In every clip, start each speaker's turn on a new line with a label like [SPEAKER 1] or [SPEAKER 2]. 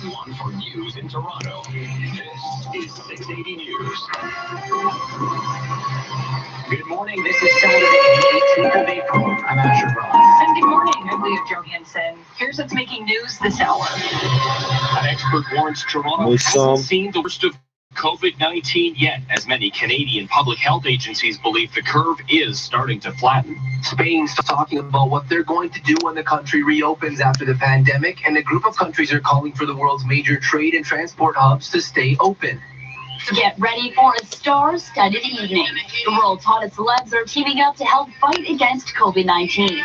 [SPEAKER 1] one for news in Toronto. This is 680 News. Good morning. This is Saturday, the 18th of April. I'm Asher Ross.
[SPEAKER 2] And good morning. I'm Leah Johansson. Here's what's making news this hour.
[SPEAKER 1] An expert warns Toronto hasn't seen the worst of COVID-19 yet, as many Canadian public health agencies believe the curve is starting to flatten.
[SPEAKER 3] Spain's talking about what they're going to do when the country reopens after the pandemic, and a group of countries are calling for the world's major trade and transport hubs to stay open.
[SPEAKER 4] Get ready for a star-studded evening. The world's hottest celebs are teaming up to help fight against COVID-19.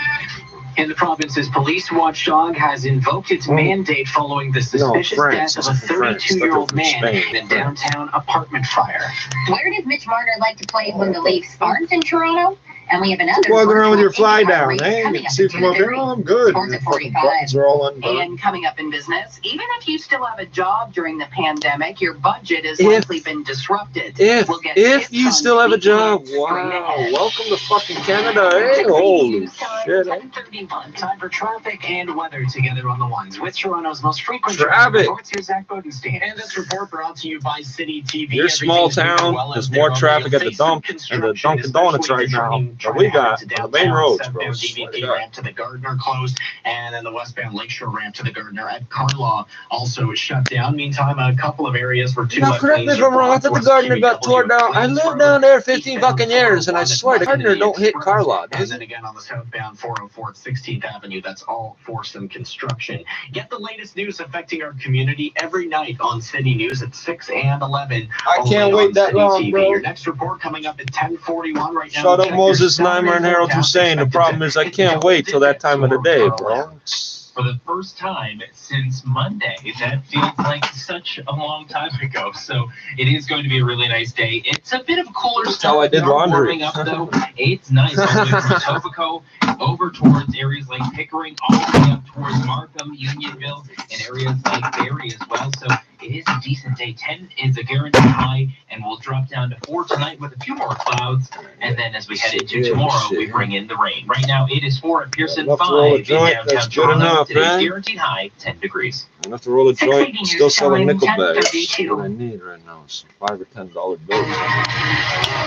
[SPEAKER 3] And the province's police watchdog has invoked its mandate following the suspicious death of a 32-year-old man in a downtown apartment fire.
[SPEAKER 5] Where does Mitch Marner like to play when the Leafs aren't in Toronto? And we have another.
[SPEAKER 6] Walking around with your fly down, eh? You can see from up here, oh, I'm good.
[SPEAKER 5] The
[SPEAKER 6] fucking buttons are all undone.
[SPEAKER 2] And coming up in business, even if you still have a job during the pandemic, your budget has likely been disrupted.
[SPEAKER 6] If you still have a job, wow. Welcome to fucking Canada, eh? Holy shit.
[SPEAKER 3] 7:31. Time for traffic and weather together on the ones with Toronto's most frequent
[SPEAKER 6] traffic.
[SPEAKER 3] reports. Here's Zach Bodenstein. And this report brought to you by City TV.
[SPEAKER 6] Your small town, there's more traffic at the dump and the Dunkin' Donuts right now. But we got on the main roads, bro.
[SPEAKER 3] DVP ramp to the Gardner closed, and then the westbound Lakeshore ramp to the Gardner at Carlaw also shut down. Meantime, a couple of areas were too.
[SPEAKER 6] Now, correct me if I'm wrong. I thought the Gardner got torn down. I lived down there 15 fucking years, and I swear the Gardner don't hit Carlaw.
[SPEAKER 3] And then again on the southbound 404 16th Avenue, that's all for some construction. Get the latest news affecting our community every night on City News at 6 and 11.
[SPEAKER 6] I can't wait that long, bro.
[SPEAKER 3] Your next report coming up at 10:41 right now.
[SPEAKER 6] Shut up, Moses, Neimer, and Harold Hussein. The problem is I can't wait till that time of the day, bro.
[SPEAKER 7] For the first time since Monday. That feels like such a long time ago. So it is going to be a really nice day. It's a bit of a cooler
[SPEAKER 6] That's
[SPEAKER 7] start.
[SPEAKER 6] how I did laundry.
[SPEAKER 7] Warming up, though. It's nice all the way from Etobicoke over towards areas like Pickering, all the way up towards Markham, Unionville, and areas like Barrie as well. So it is a decent day. 10 is a guaranteed high, and we'll drop down to 4 tonight with a few more clouds. And then as we head into tomorrow, we bring in the rain. Right now, it is 4 at Pearson, 5 in downtown Toronto. Today's guaranteed high, 10 degrees.
[SPEAKER 6] I have to roll a joint. Still selling nickel bags. What I need right now is some $5 or $10 bills.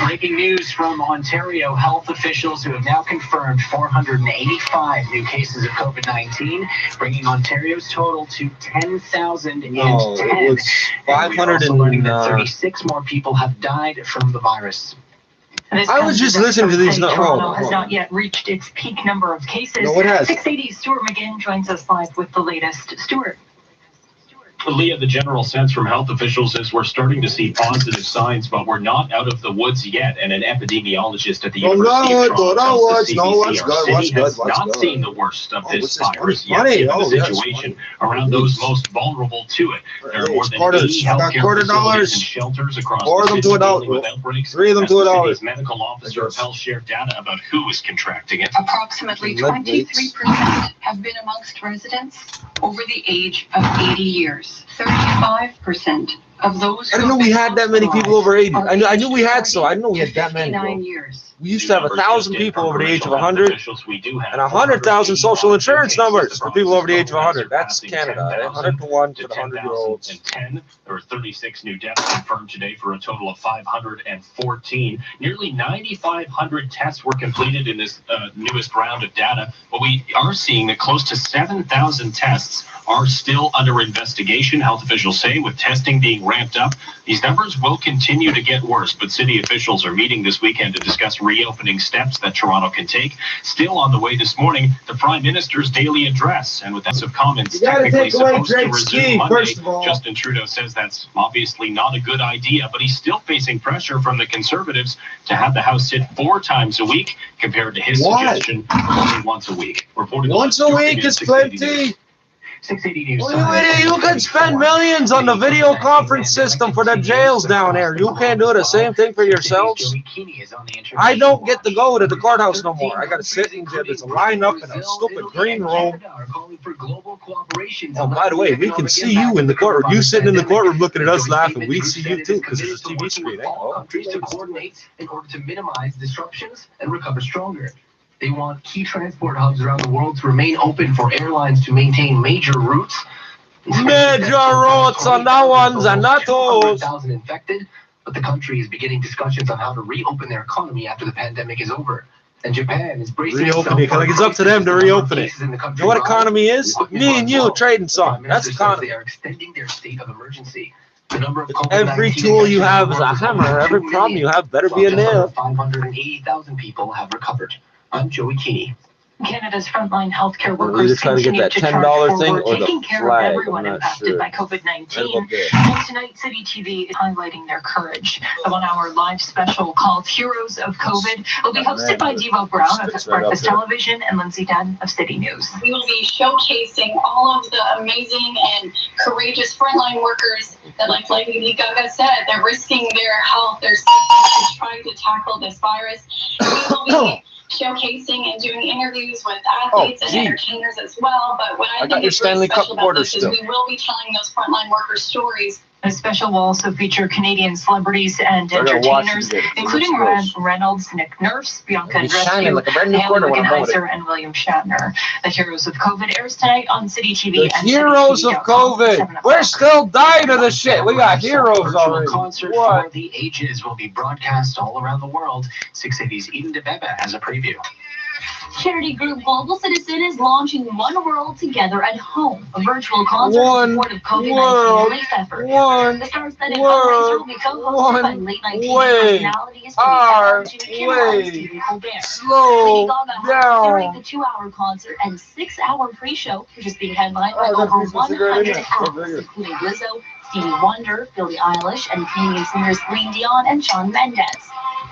[SPEAKER 3] Breaking news from Ontario. Health officials who have now confirmed 485 new cases of COVID-19, bringing Ontario's total to 10,010.
[SPEAKER 6] No, it was 500 and
[SPEAKER 3] learning that 36 more people have died from the virus.
[SPEAKER 6] I was just listening to these.
[SPEAKER 2] Toronto has not yet reached its peak number of cases.
[SPEAKER 6] No, it has.
[SPEAKER 2] 680's Stuart McGinn joins us live with the latest. Stuart.
[SPEAKER 1] Leah, the general sense from health officials is we're starting to see positive signs, but we're not out of the woods yet. And an epidemiologist at the University of Toronto tells the CBC has not seen the worst of this virus yet, given the situation around those most vulnerable to it. There are more than 80 healthcare facilities and shelters across the city dealing with outbreaks.
[SPEAKER 6] $3 of them to $1.
[SPEAKER 1] City's medical officer of health shared data about who is contracting it.
[SPEAKER 2] Approximately 23% have been amongst residents over the age of 80 years. 35% of those.
[SPEAKER 6] I didn't know we had that many people over 80. I knew we had so. I didn't know we had that many.
[SPEAKER 2] Years.
[SPEAKER 6] We used to have 1,000 people over the age of 100 and 100,000 social insurance numbers for people over the age of 100. That's Canada. 100 to 1 for the 100-year-olds.
[SPEAKER 1] 10. There were 36 new deaths confirmed today for a total of 514. Nearly 9,500 tests were completed in this newest round of data, but we are seeing that close to 7,000 tests are still under investigation, health officials say, with testing being ramped up. These numbers will continue to get worse, but city officials are meeting this weekend to discuss reopening steps that Toronto can take. Still on the way this morning, the Prime Minister's daily address, and with lots of comments technically supposed to resume Monday, Justin Trudeau says that's obviously not a good idea, but he's still facing pressure from the Conservatives to have the House sit 4 times a week, compared to his suggestion of only once a week.
[SPEAKER 6] Once a week is plenty.
[SPEAKER 3] 680 News.
[SPEAKER 6] You can spend millions on the video conference system for the jails down there. You can't do the same thing for yourselves. I don't get to go to the courthouse no more. I got to sit in there. There's a line up in a stupid green room. Oh, by the way, we can see you in the courtroom. You sitting in the courtroom looking at us laughing. We see you too because there's a TV screen.
[SPEAKER 3] Countries to coordinate in order to minimize disruptions and recover stronger. They want key transport hubs around the world to remain open for airlines to maintain major routes.
[SPEAKER 6] Major roads on that ones and not those.
[SPEAKER 3] 200,000 infected, but the country is beginning discussions on how to reopen their economy after the pandemic is over. And Japan is bracing
[SPEAKER 6] Reopen it. Like it's up to them to reopen it. You know what economy is? Me and you trading something. That's economy.
[SPEAKER 3] They are extending their state of emergency. The number of
[SPEAKER 6] Every tool you have is a hammer. Every problem you have better be a nail.
[SPEAKER 3] 580,000 people have recovered. I'm Joey Keeney.
[SPEAKER 2] Canada's frontline healthcare workers
[SPEAKER 6] trying to get that $10 thing or the
[SPEAKER 2] taking care
[SPEAKER 6] flag.
[SPEAKER 2] of everyone impacted by COVID-19. And tonight, City TV is highlighting their courage. The 1-hour live special called Heroes of COVID will be hosted by Devo Brown of Breakfast Television and Lindsay Dunn of City News.
[SPEAKER 8] We will be showcasing all of the amazing and courageous frontline workers that, like Lady Gaga said, they're risking their health, their safety to try to tackle this virus. We will be showcasing and doing interviews with athletes and entertainers as well. But what I think is really special about this is we will be telling those frontline workers' stories.
[SPEAKER 2] The special will also feature Canadian celebrities and entertainers, including Ryan Reynolds, Nick Nurse, Bianca Andreescu,
[SPEAKER 6] like
[SPEAKER 2] Haley Wickenheiser, and William Shatner. The Heroes of COVID airs tonight on City TV.
[SPEAKER 6] The Heroes of COVID. We're still dying of this shit. We got heroes already.
[SPEAKER 3] Concert for the ages will be broadcast all around the world. 680's Eden DeBeba has a preview.
[SPEAKER 4] Charity group Global Citizen is launching One World Together at Home, a virtual concert in support of COVID-19 relief efforts. The star-studded fundraiser will be co-hosted by late-night TV personalities Stephen Colbert.
[SPEAKER 6] Slow down.
[SPEAKER 4] During the 2-hour concert and 6-hour pre-show, which is being headlined by over 100 acts, including Lizzo, Stevie Wonder, Billie Eilish, and Canadian singers Celine Dion and Shawn Mendes.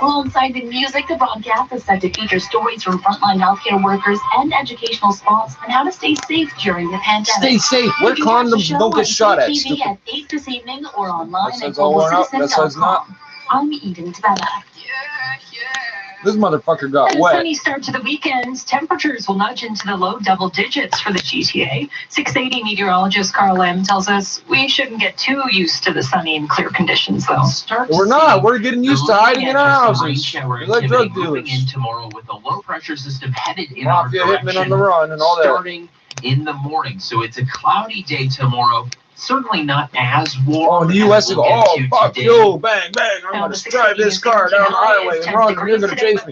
[SPEAKER 4] Alongside the music, the broadcast is set to feature stories from frontline healthcare workers and educational spots on how to stay safe during the pandemic.
[SPEAKER 6] Stay safe. Wear condoms. Don't get shot at.
[SPEAKER 4] TV at 8 this evening or online at globalcitizen.com. I'm Eden Tvella.
[SPEAKER 6] This motherfucker got
[SPEAKER 2] And
[SPEAKER 6] wet.
[SPEAKER 2] a sunny start to the weekend. Temperatures will nudge into the low double digits for the GTA. 680 meteorologist Carl Lamb tells us we shouldn't get too used to the sunny and clear conditions, though.
[SPEAKER 6] We're not. We're getting used to hiding in our houses. We're like drug dealers.
[SPEAKER 7] In tomorrow with a low pressure system headed in
[SPEAKER 6] Mafia
[SPEAKER 7] our
[SPEAKER 6] hitmen on the run and all that.
[SPEAKER 7] starting in the morning. So it's a cloudy day tomorrow. Certainly not as warm.
[SPEAKER 6] Oh, in the U.S. you go, fuck you, bang, bang. I'm going to drive this car down the highway and run, and you're going to chase me.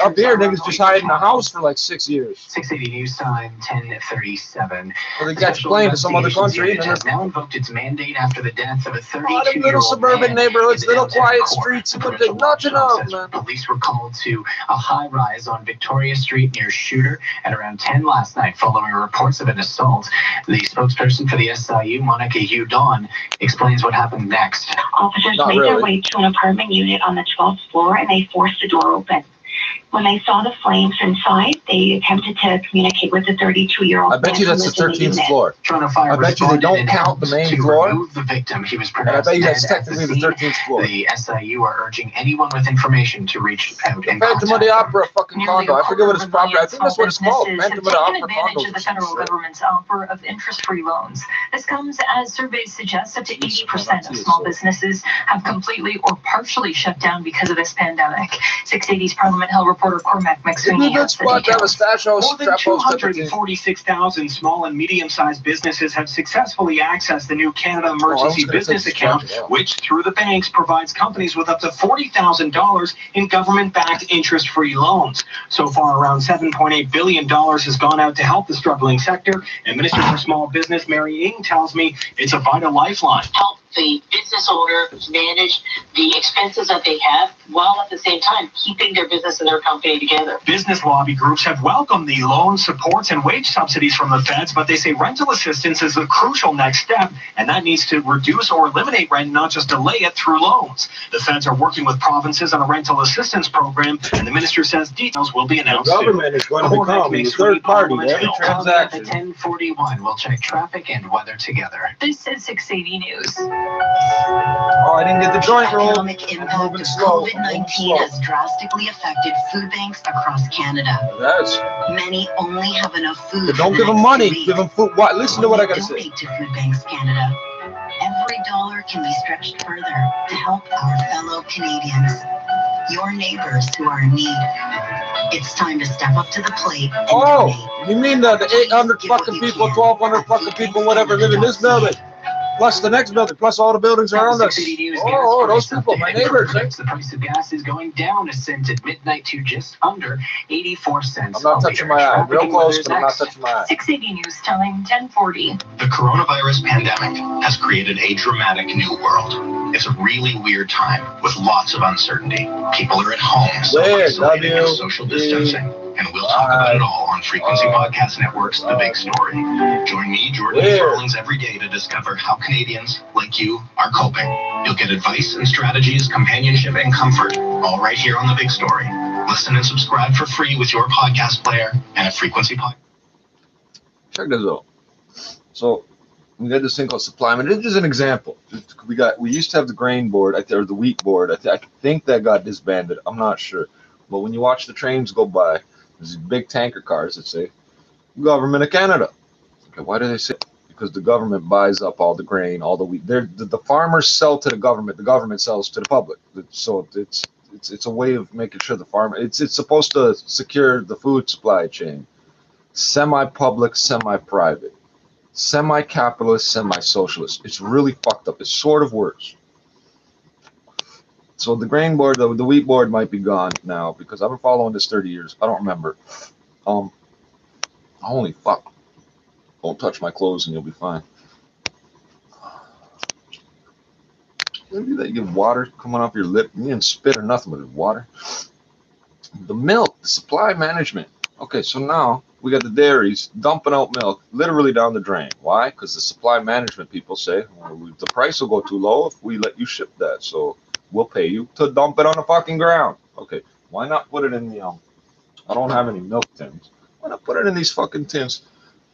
[SPEAKER 6] Up here, niggas just hide in the house for like 6 years.
[SPEAKER 3] 680 news time, 10:37.
[SPEAKER 6] Well, they got you playing to some other country.
[SPEAKER 3] It has now invoked its mandate after the death of a 32-year-old
[SPEAKER 6] little suburban neighborhoods,
[SPEAKER 3] in the
[SPEAKER 6] little
[SPEAKER 3] downtown
[SPEAKER 6] quiet
[SPEAKER 3] core.
[SPEAKER 6] streets, you
[SPEAKER 3] According
[SPEAKER 6] couldn't
[SPEAKER 3] to
[SPEAKER 6] take nothing
[SPEAKER 3] Watch
[SPEAKER 6] of,
[SPEAKER 3] says
[SPEAKER 6] man.
[SPEAKER 3] Police were called to a high-rise on Victoria Street near Shooter at around 10 last night following reports of an assault. The spokesperson for the SIU, Monica Udon, explains what happened next.
[SPEAKER 9] Officers made their way to an apartment unit on the 12th floor and they forced the door open. When they saw the flames inside, they attempted to communicate with the 32-year-old.
[SPEAKER 6] I bet you that's the 13th floor. I bet you they don't count the main floor.
[SPEAKER 3] The victim. He was
[SPEAKER 6] And I bet you that's technically the 13th floor.
[SPEAKER 3] The SIU are urging anyone with information to reach out and
[SPEAKER 6] Phantom of the Opera fucking condo. I forget what it's proper. I think that's what it's called. Phantom of the Opera condo.
[SPEAKER 2] Of the federal government's offer of interest-free loans. This comes as surveys suggest up to 80% of small businesses have completely or partially shut down because of this pandemic. 680's Parliament Hill reporter Cormac McSweeney has the details.
[SPEAKER 1] More than 246,000 small and medium-sized businesses have successfully accessed the new Canada Emergency Business Account, which, through the banks, provides companies with up to $40,000 in government-backed interest-free loans. So far, around $7.8 billion has gone out to help the struggling sector, and Minister for Small Business Mary Ng tells me it's a vital lifeline.
[SPEAKER 10] Help the business owner manage the expenses that they have while at the same time keeping their business and their company together.
[SPEAKER 1] Business lobby groups have welcomed the loan supports and wage subsidies from the feds, but they say rental assistance is a crucial next step, and that needs to reduce or eliminate rent, not just delay it through loans. The feds are working with provinces on a rental assistance program, and the minister says details will be announced soon.
[SPEAKER 6] The government is going to become a third party in every transaction.
[SPEAKER 3] 10:41. We'll check traffic and weather together.
[SPEAKER 2] This is 680 News.
[SPEAKER 6] Oh, I didn't get the joint roll.
[SPEAKER 11] Economic impact of COVID-19 has drastically affected food banks across Canada.
[SPEAKER 6] Yes.
[SPEAKER 11] Many only have enough food.
[SPEAKER 6] But don't give them money. Give them food. What? Listen to what I got to say.
[SPEAKER 11] Donate to Food Banks Canada. Every dollar can be stretched further to help our fellow Canadians. your neighbors who are in need. It's time to step up to the plate and
[SPEAKER 6] Oh,
[SPEAKER 11] donate.
[SPEAKER 6] you mean the 800 fucking people, 1,200 fucking people, whatever, live in this building? Plus the next building, plus all the buildings around us. Oh, those people, my neighbors.
[SPEAKER 3] The price of gas is going down a cent at midnight to just under 84 cents.
[SPEAKER 6] I'm not touching my eye. Real close, but I'm not touching my eye.
[SPEAKER 2] 680 News Time, 1040.
[SPEAKER 1] The coronavirus pandemic has created a dramatic new world. It's a really weird time with lots of uncertainty. People are at home, so isolating and social distancing. And we'll talk about it all on Frequency Podcast Network's The Big Story. Join me, Jordan Farlings, every day to discover how Canadians, like you, are coping. You'll get advice and strategies, companionship and comfort, all right here on The Big Story. Listen and subscribe for free with your podcast player and at Frequency Podcast.
[SPEAKER 6] Check this out. So we got this thing called supply. I mean, this is an example. We used to have the grain board, or the wheat board. I think that got disbanded. I'm not sure. But when you watch the trains go by, there's these big tanker cars that say Government of Canada. Okay, why do they say? Because the government buys up all the grain, all the wheat. The farmers sell to the government sells to the public. So it's a way of making sure the farmer. It's supposed to secure the food supply chain. Semi-public, semi-private, semi-capitalist, semi-socialist. It's really fucked up. It sort of works. So the grain board, the wheat board might be gone now because I've been following this 30 years. I don't remember. Holy fuck. Don't touch my clothes and you'll be fine. Maybe they give water coming off your lip. You didn't spit or nothing but water. The milk, the supply management. Okay, so now we got the dairies dumping out milk literally down the drain. Why? Because the supply management people say, well, the price will go too low if we let you ship that. So we'll pay you to dump it on the fucking ground. Okay, why not put it in the, I don't have any milk tins. Why not put it in these fucking tins?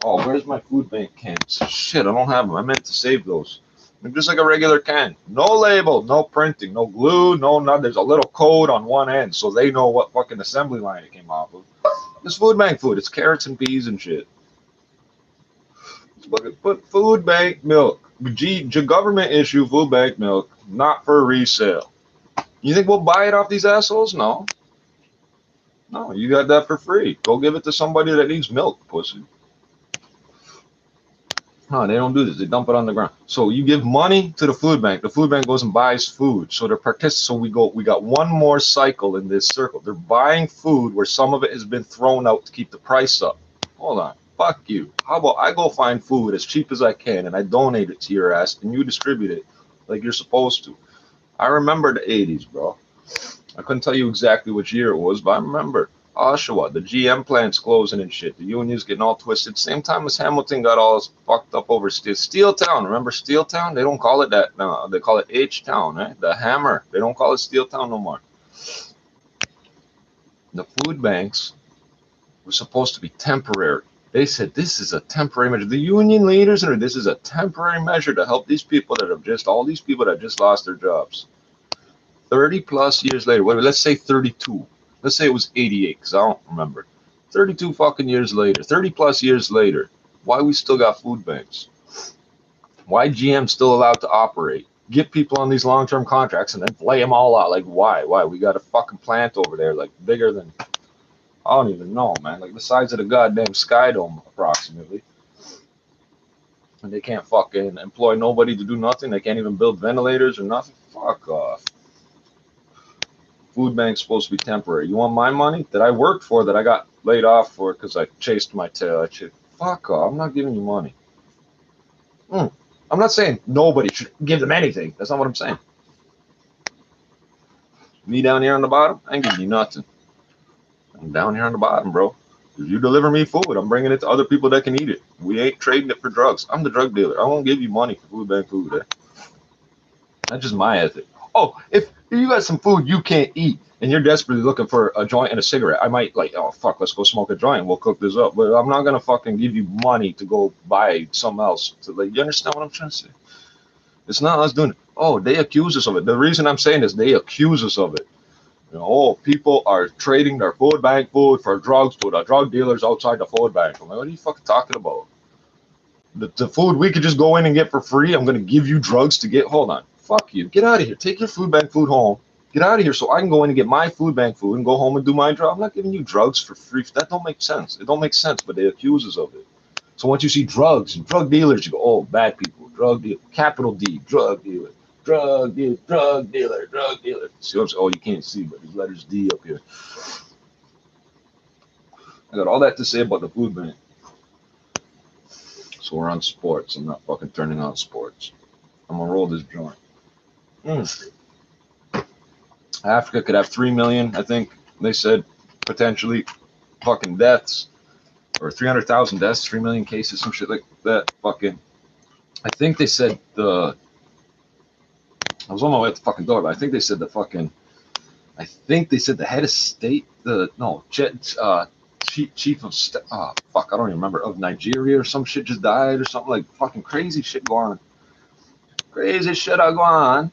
[SPEAKER 6] Oh, where's my food bank cans? Shit, I don't have them. I meant to save those. They're just like a regular can. No label, no printing, no glue, no nothing. There's a little code on one end so they know what fucking assembly line it came off of. It's food bank food. It's carrots and peas and shit. But food bank milk. Government issue food bank milk, not for resale. You think we'll buy it off these assholes? No. No, you got that for free. Go give it to somebody that needs milk, pussy. No, they don't do this. They dump it on the ground. So you give money to the food bank. The food bank goes and buys food. So we got one more cycle in this circle. They're buying food where some of it has been thrown out to keep the price up. Hold on. Fuck you. How about I go find food as cheap as I can and I donate it to your ass and you distribute it like you're supposed to. I remember the 80s, bro. I couldn't tell you exactly which year it was, but I remember Oshawa, the GM plants closing and shit, the unions getting all twisted. Same time as Hamilton got all fucked up over Steel Town. Remember Steel Town? They don't call it that now. They call it H Town, right? The Hammer. They don't call it Steel Town no more. The food banks were supposed to be temporary. They said this is a temporary measure. The union leaders said this is a temporary measure to help these people all these people that just lost their jobs. 30 plus years later, let's say 32. Let's say it was 88, because I don't remember. 32 fucking years later, 30 plus years later, why we still got food banks? Why GM still allowed to operate? Get people on these long-term contracts and then lay them all out. Like, why? Why? We got a fucking plant over there, like, bigger than, I don't even know, man. Like, the size of the goddamn Sky Dome, approximately. And they can't fucking employ nobody to do nothing. They can't even build ventilators or nothing. Fuck off. Food bank's supposed to be temporary. You want my money that I worked for, that I got laid off for because I chased my tail? Fuck off. I'm not giving you money. I'm not saying nobody should give them anything. That's not what I'm saying. Me down here on the bottom, I ain't giving you nothing. I'm down here on the bottom, bro. If you deliver me food, I'm bringing it to other people that can eat it. We ain't trading it for drugs. I'm the drug dealer. I won't give you money for food bank food. That's just my ethic. Oh, if you got some food you can't eat and you're desperately looking for a joint and a cigarette, I might like, oh, fuck, let's go smoke a joint. We'll cook this up. But I'm not going to fucking give you money to go buy something else. You understand what I'm trying to say? It's not us doing it. Oh, they accuse us of it. The reason I'm saying this, they accuse us of it. You know, oh, people are trading their food bank food for drugs to the drug dealers outside the food bank. I'm like, what are you fucking talking about? The food we could just go in and get for free, I'm going to give you drugs to get. Hold on. Fuck you. Get out of here. Take your food bank food home. Get out of here so I can go in and get my food bank food and go home and do my job. I'm not giving you drugs for free. That don't make sense. It don't make sense, but they accuse us of it. So once you see drugs and drug dealers, you go, oh, bad people, drug dealer, capital D, drug dealer, drug dealer, drug dealer, drug dealer. See what I'm saying? Oh, you can't see, but there's letters D up here. I got all that to say about the food bank. So we're on sports. I'm not fucking turning on sports. I'm gonna roll this joint. Africa could have 3 million, I think they said, potentially fucking deaths, or 300,000 deaths, 3 million cases, some shit like that. Fucking, I think they said I was on my way at the fucking door, but I think they said the head of state, chief of state, I don't even remember, of Nigeria or some shit just died or something, like fucking crazy shit going on. Crazy shit going on.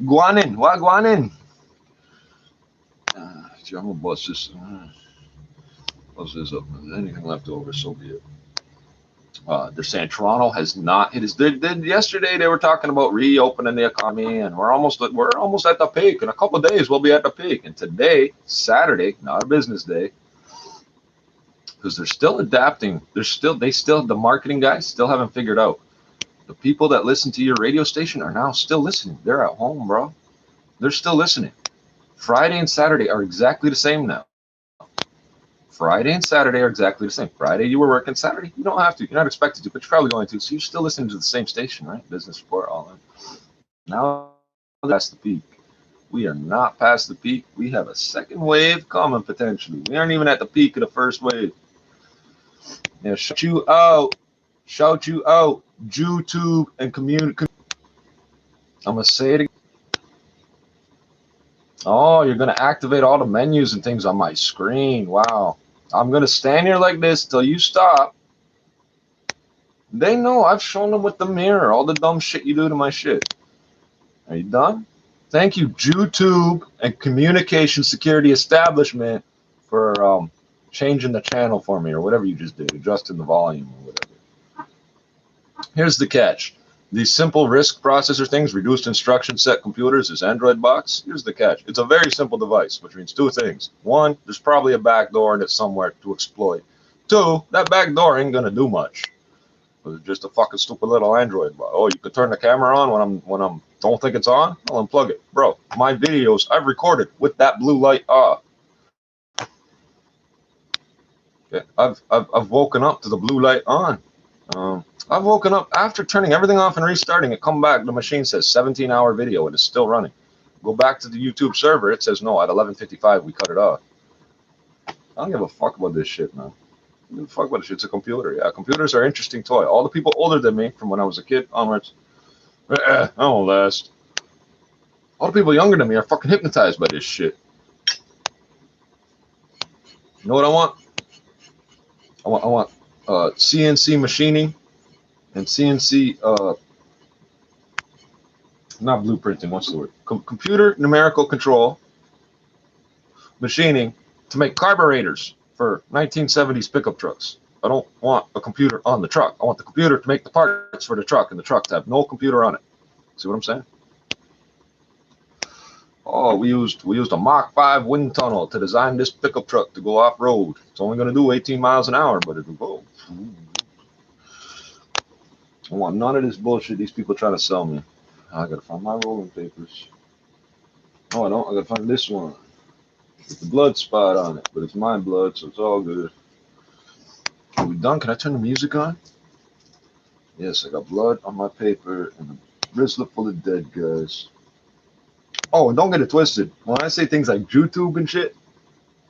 [SPEAKER 6] Guanin, what Guanin? I'm gonna bust this up. If there's anything left over, so be it. They're saying Toronto has not hit his. Yesterday they were talking about reopening the economy, and we're almost at the peak. In a couple of days, we'll be at the peak. And today, Saturday, not a business day, because they're still adapting. The marketing guys still haven't figured out. The people that listen to your radio station are now still listening. They're at home, bro. They're still listening. Friday and Saturday are exactly the same now. Friday and Saturday are exactly the same. Friday you were working, Saturday you don't have to. You're not expected to, but you're probably going to. So you're still listening to the same station, right? Business Report, all that. Now that's the peak. We are not past the peak. We have a second wave coming potentially. We aren't even at the peak of the first wave. Yeah, shout you out, YouTube and community. I'm gonna say it again. Oh, you're gonna activate all the menus and things on my screen. Wow. I'm gonna stand here like this till you stop. They know I've shown them with the mirror all the dumb shit you do to my shit. Are you done? Thank you, YouTube and Communication Security Establishment, for changing the channel for me, or whatever you just did, adjusting the volume or whatever. Here's the catch. These simple RISC processor things, reduced instruction set computers, this Android box, here's the catch. It's a very simple device, which means two things. One, there's probably a backdoor in it somewhere to exploit. Two, that backdoor ain't gonna do much. It's just a fucking stupid little Android box. Oh, you could turn the camera on when I'm don't think it's on? I'll unplug it. Bro, my videos I've recorded with that blue light off. Okay, I've woken up to the blue light on. I've woken up after turning everything off and restarting it. Come back, the machine says 17-hour video and it's still running. Go back to the YouTube server. It says no, at 11:55 we cut it off. I don't give a fuck about this shit, man. I don't give a fuck about this shit. It's a computer. Yeah, computers are an interesting toy. All the people older than me, from when I was a kid onwards, I won't last. All the people younger than me are fucking hypnotized by this shit. You know what I want? I want CNC machining and CNC, not blueprinting, what's the word? Computer numerical control machining to make carburetors for 1970s pickup trucks. I don't want a computer on the truck. I want the computer to make the parts for the truck, and the truck to have no computer on it. See what I'm saying? Oh, we used a Mach 5 wind tunnel to design this pickup truck to go off-road. It's only going to do 18 miles an hour, but it'll go. I want none of this bullshit these people trying to sell me. I gotta find my rolling papers. Oh, I don't. I gotta find this one with the blood spot on it, but it's my blood, so it's all good. Are we done? Can I turn the music on? Yes, I got blood on my paper and a bracelet full of dead guys. Oh, and don't get it twisted. When I say things like YouTube and shit,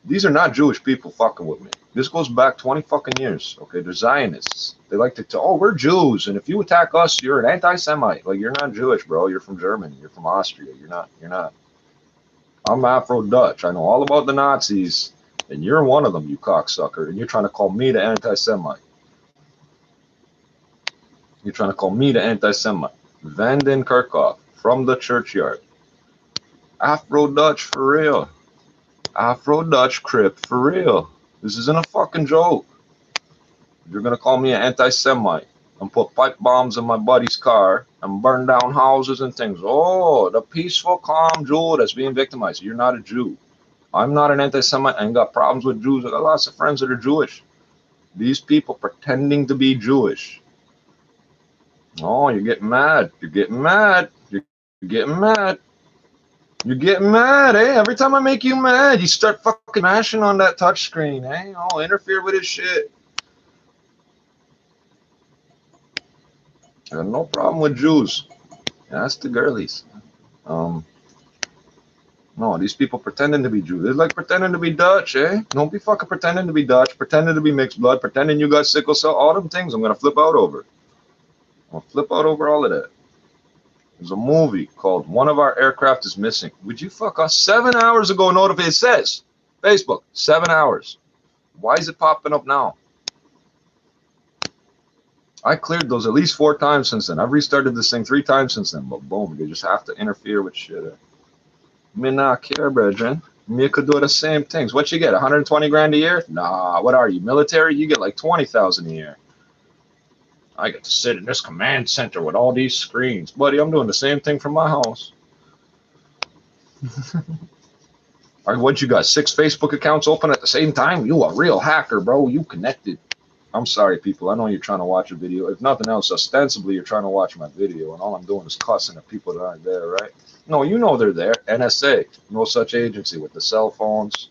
[SPEAKER 6] these are not Jewish people fucking with me. This goes back 20 fucking years. Okay, they're Zionists. They like to tell, oh, we're Jews, and if you attack us, you're an anti-Semite. Like, you're not Jewish, bro. You're from Germany. You're from Austria. You're not. I'm Afro-Dutch. I know all about the Nazis, and you're one of them, you cocksucker, and you're trying to call me the anti-Semite. You're trying to call me the anti-Semite. Vanden Kerkhoff, from the churchyard. Afro-Dutch for real. Afro-Dutch Crip for real. This isn't a fucking joke. You're gonna call me an anti-Semite. and put pipe bombs in my buddy's car and burn down houses and things. Oh, the peaceful, calm Jew that's being victimized. You're not a Jew. I'm not an anti-Semite. I ain't got problems with Jews. I got lots of friends that are Jewish. These people pretending to be Jewish. Oh, you're getting mad. You're getting mad. You're getting mad. You're getting mad, eh? Every time I make you mad, you start fucking mashing on that touch screen, eh? Oh, interfere with his shit. I got no problem with Jews. That's the girlies. No, these people pretending to be Jews. They're like pretending to be Dutch, eh? Don't be fucking pretending to be Dutch, pretending to be mixed blood, pretending you got sickle cell, all them things I'm gonna flip out over. I'm gonna flip out over all of that. There's a movie called One of Our Aircraft is Missing. Would you fuck us? 7 hours ago notified. It says Facebook, 7 hours. Why is it popping up now? I cleared those at least 4 times since then. I've restarted this thing 3 times since then, but boom, they just have to interfere with shit. Me not care, brethren. Me could do the same things. What you get, 120 grand a year? Nah, what are you, military? You get like 20,000 a year. I get to sit in this command center with all these screens. Buddy, I'm doing the same thing from my house. All right, what you got, 6 Facebook accounts open at the same time? You a real hacker, bro. You connected. I'm sorry, people. I know you're trying to watch a video. If nothing else, ostensibly, you're trying to watch my video, and all I'm doing is cussing at people that aren't there, right? No, you know they're there. NSA, no such agency with the cell phones.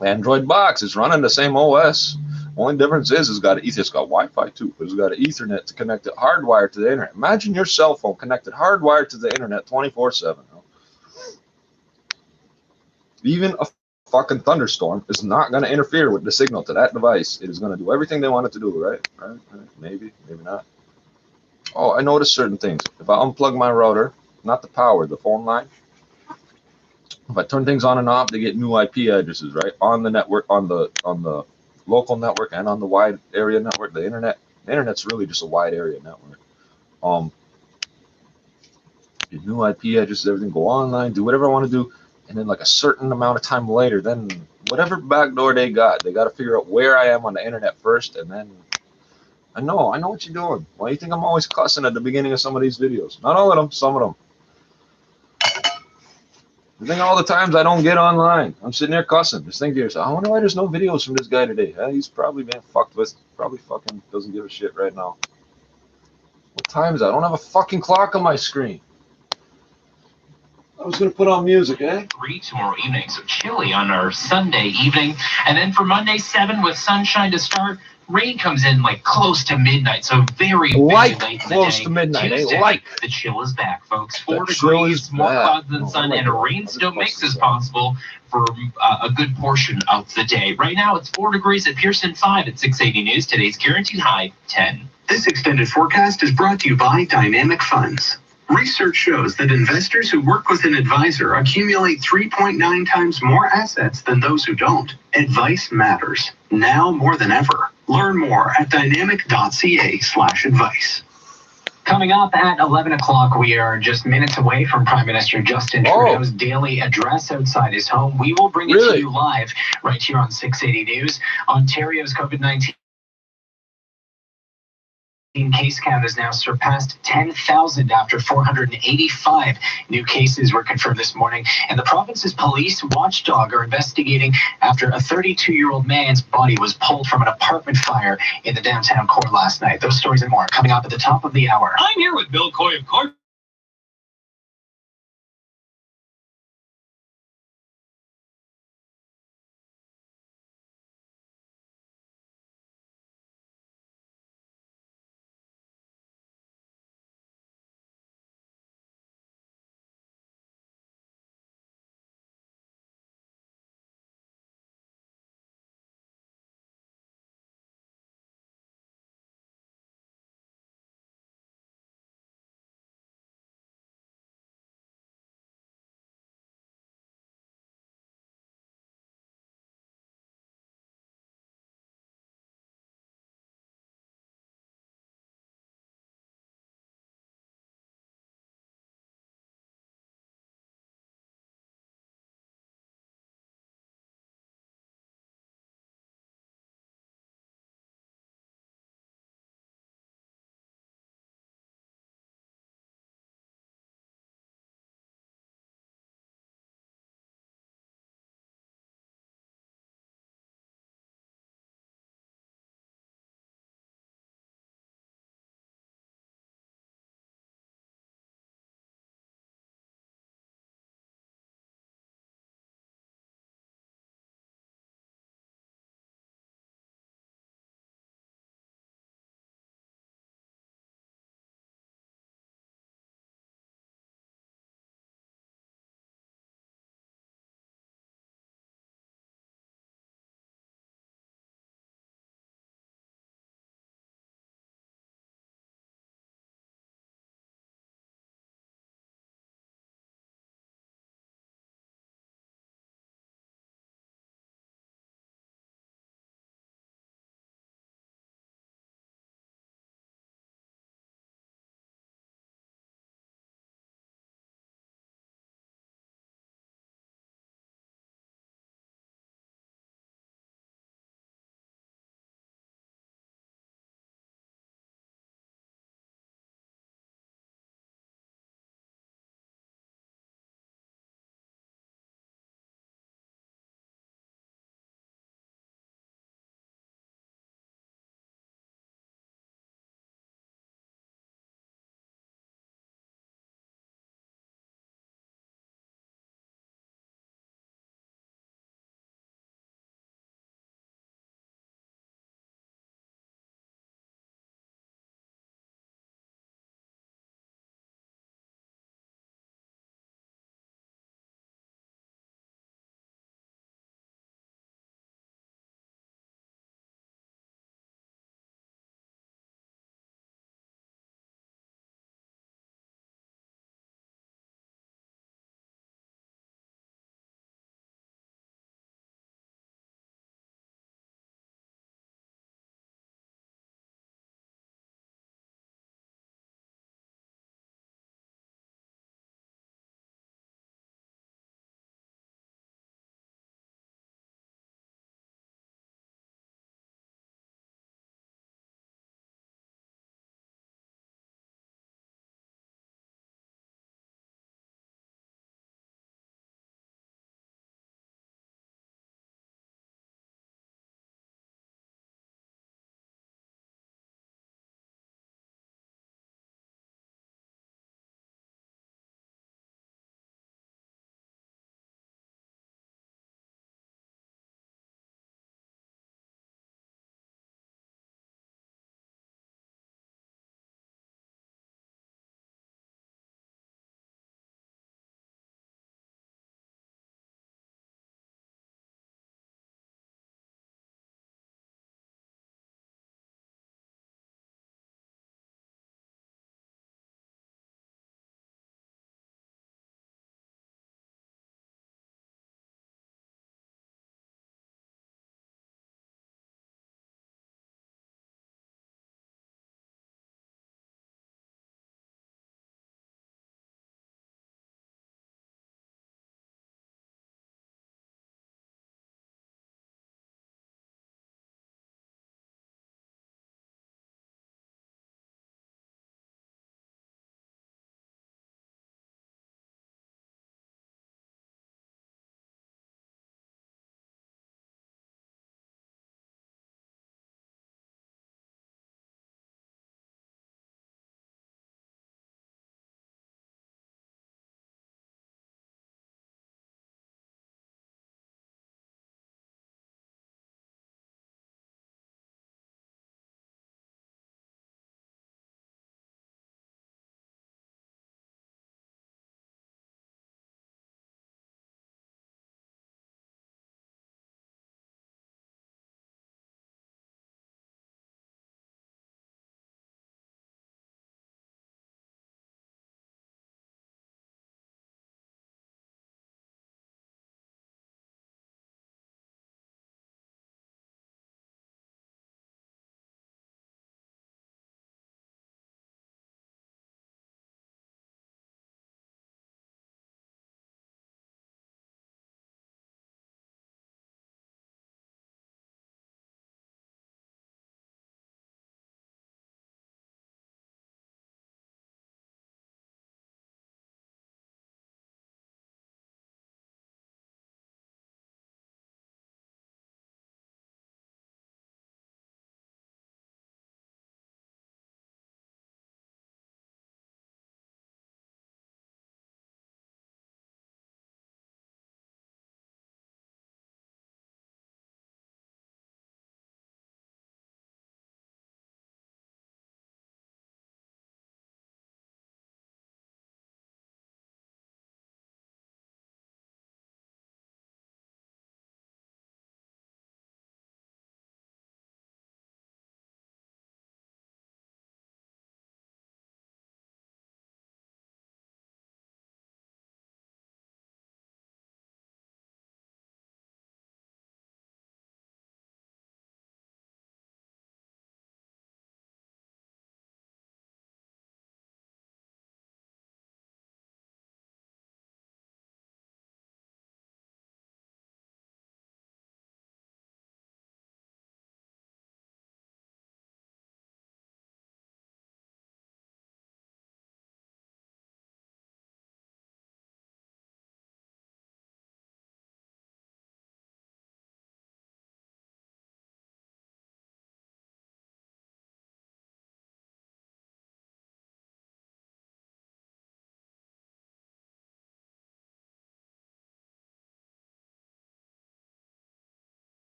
[SPEAKER 6] Android box is running the same OS. Only difference is it's got Wi-Fi too. It's got an Ethernet to connect it hardwired to the internet. Imagine your cell phone connected hardwired to the internet 24/7. Even a fucking thunderstorm is not going to interfere with the signal to that device. It is going to do everything they want it to do, right? Right? Maybe, maybe not. Oh, I noticed certain things. If I unplug my router, not the power, the phone line, if I turn things on and off, they get new IP addresses, right? On the network, on the local network and on the wide area network. The internet's really just a wide area network. Get new IP addresses, everything, go online, do whatever I want to do. And then like a certain amount of time later, then whatever backdoor they got to figure out where I am on the internet first. And then I know what you're doing. Why do you think I'm always cussing at the beginning of some of these videos? Not all of them, some of them. You think all the times I don't get online, I'm sitting there cussing. Just think to yourself, I wonder why there's no videos from this guy today. He's probably been fucked with. Probably fucking doesn't give a shit right now. What time is that? I don't have a fucking clock on my screen. I was going to put on music, eh?
[SPEAKER 7] 3 tomorrow evening, so chilly on our Sunday evening. And then for Monday, 7 with sunshine to start. Rain comes in like close to midnight, so very, very late in the
[SPEAKER 6] close
[SPEAKER 7] day.
[SPEAKER 6] to midnight,
[SPEAKER 7] Tuesday, the chill is back, folks. 4 degrees, more clouds than sun, and a rain still mix is possible for a good portion of the day. Right now, it's 4 degrees at Pearson 5 at 680 News. Today's guaranteed high, 10.
[SPEAKER 12] This extended forecast is brought to you by Dynamic Funds. Research shows that investors who work with an advisor accumulate 3.9 times more assets than those who don't. Advice matters, now more than ever. Learn more at dynamic.ca/advice.
[SPEAKER 3] Coming up at 11 o'clock, we are just minutes away from Prime Minister Justin Trudeau's daily address outside his home. We will bring it to you live right here on 680 News. Ontario's COVID-19 case count has now surpassed 10,000 after 485 new cases were confirmed this morning. And the province's police watchdog are investigating after a 32-year-old man's body was pulled from an apartment fire in the downtown core last night. Those stories and more coming up at the top of the hour.
[SPEAKER 13] I'm here with Bill Coy of Court.